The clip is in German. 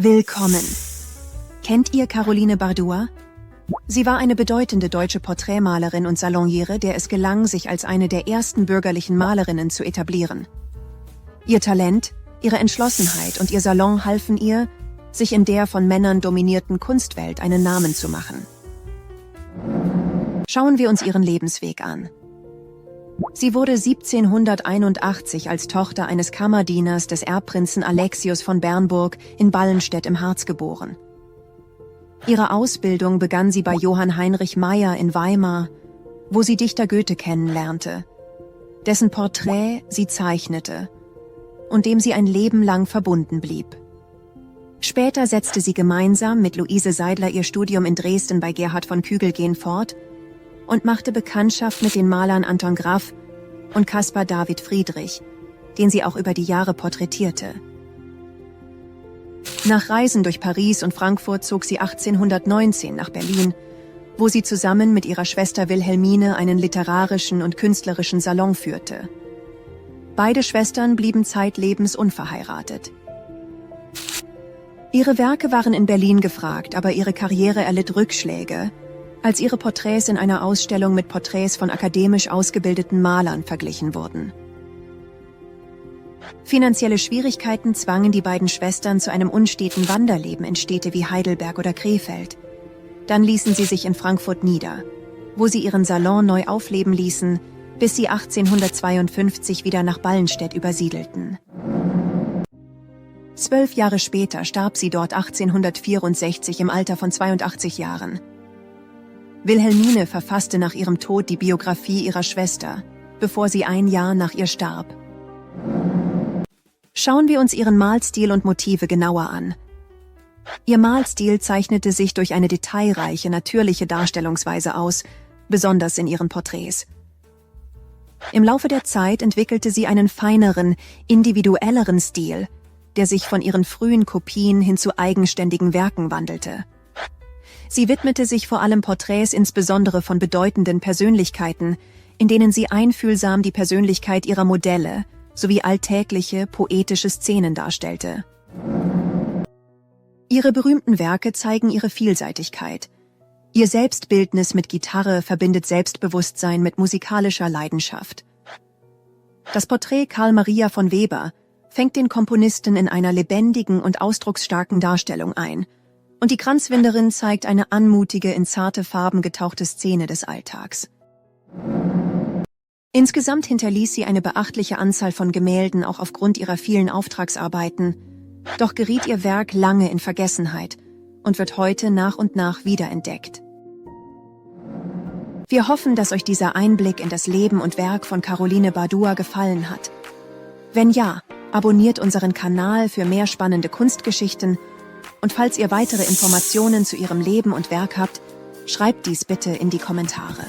Willkommen! Kennt ihr Caroline Bardua? Sie war eine bedeutende deutsche Porträtmalerin und Saloniere, der es gelang, sich als eine der ersten bürgerlichen Malerinnen zu etablieren. Ihr Talent, ihre Entschlossenheit und ihr Salon halfen ihr, sich in der von Männern dominierten Kunstwelt einen Namen zu machen. Schauen wir uns ihren Lebensweg an. Sie wurde 1781 als Tochter eines Kammerdieners des Erbprinzen Alexius von Bernburg in Ballenstedt im Harz geboren. Ihre Ausbildung begann sie bei Johann Heinrich Meyer in Weimar, wo sie Dichter Goethe kennenlernte, dessen Porträt sie zeichnete und dem sie ein Leben lang verbunden blieb. Später setzte sie gemeinsam mit Luise Seidler ihr Studium in Dresden bei Gerhard von Kügelgen fort und machte Bekanntschaft mit den Malern Anton Graff und Caspar David Friedrich, den sie auch über die Jahre porträtierte. Nach Reisen durch Paris und Frankfurt zog sie 1819 nach Berlin, wo sie zusammen mit ihrer Schwester Wilhelmine einen literarischen und künstlerischen Salon führte. Beide Schwestern blieben zeitlebens unverheiratet. Ihre Werke waren in Berlin gefragt, aber ihre Karriere erlitt Rückschläge, als ihre Porträts in einer Ausstellung mit Porträts von akademisch ausgebildeten Malern verglichen wurden. Finanzielle Schwierigkeiten zwangen die beiden Schwestern zu einem unsteten Wanderleben in Städte wie Heidelberg oder Krefeld. Dann ließen sie sich in Frankfurt nieder, wo sie ihren Salon neu aufleben ließen, bis sie 1852 wieder nach Ballenstedt übersiedelten. 12 Jahre später starb sie dort 1864 im Alter von 82 Jahren. Wilhelmine verfasste nach ihrem Tod die Biografie ihrer Schwester, bevor sie ein Jahr nach ihr starb. Schauen wir uns ihren Malstil und Motive genauer an. Ihr Malstil zeichnete sich durch eine detailreiche, natürliche Darstellungsweise aus, besonders in ihren Porträts. Im Laufe der Zeit entwickelte sie einen feineren, individuelleren Stil, der sich von ihren frühen Kopien hin zu eigenständigen Werken wandelte. Sie widmete sich vor allem Porträts insbesondere von bedeutenden Persönlichkeiten, in denen sie einfühlsam die Persönlichkeit ihrer Modelle sowie alltägliche, poetische Szenen darstellte. Ihre berühmten Werke zeigen ihre Vielseitigkeit. Ihr Selbstbildnis mit Gitarre verbindet Selbstbewusstsein mit musikalischer Leidenschaft. Das Porträt Karl Maria von Weber fängt den Komponisten in einer lebendigen und ausdrucksstarken Darstellung ein, und die Kranzwinderin zeigt eine anmutige, in zarte Farben getauchte Szene des Alltags. Insgesamt hinterließ sie eine beachtliche Anzahl von Gemälden auch aufgrund ihrer vielen Auftragsarbeiten, doch geriet ihr Werk lange in Vergessenheit und wird heute nach und nach wiederentdeckt. Wir hoffen, dass euch dieser Einblick in das Leben und Werk von Caroline Bardua gefallen hat. Wenn ja, abonniert unseren Kanal für mehr spannende Kunstgeschichten, und falls ihr weitere Informationen zu ihrem Leben und Werk habt, schreibt dies bitte in die Kommentare.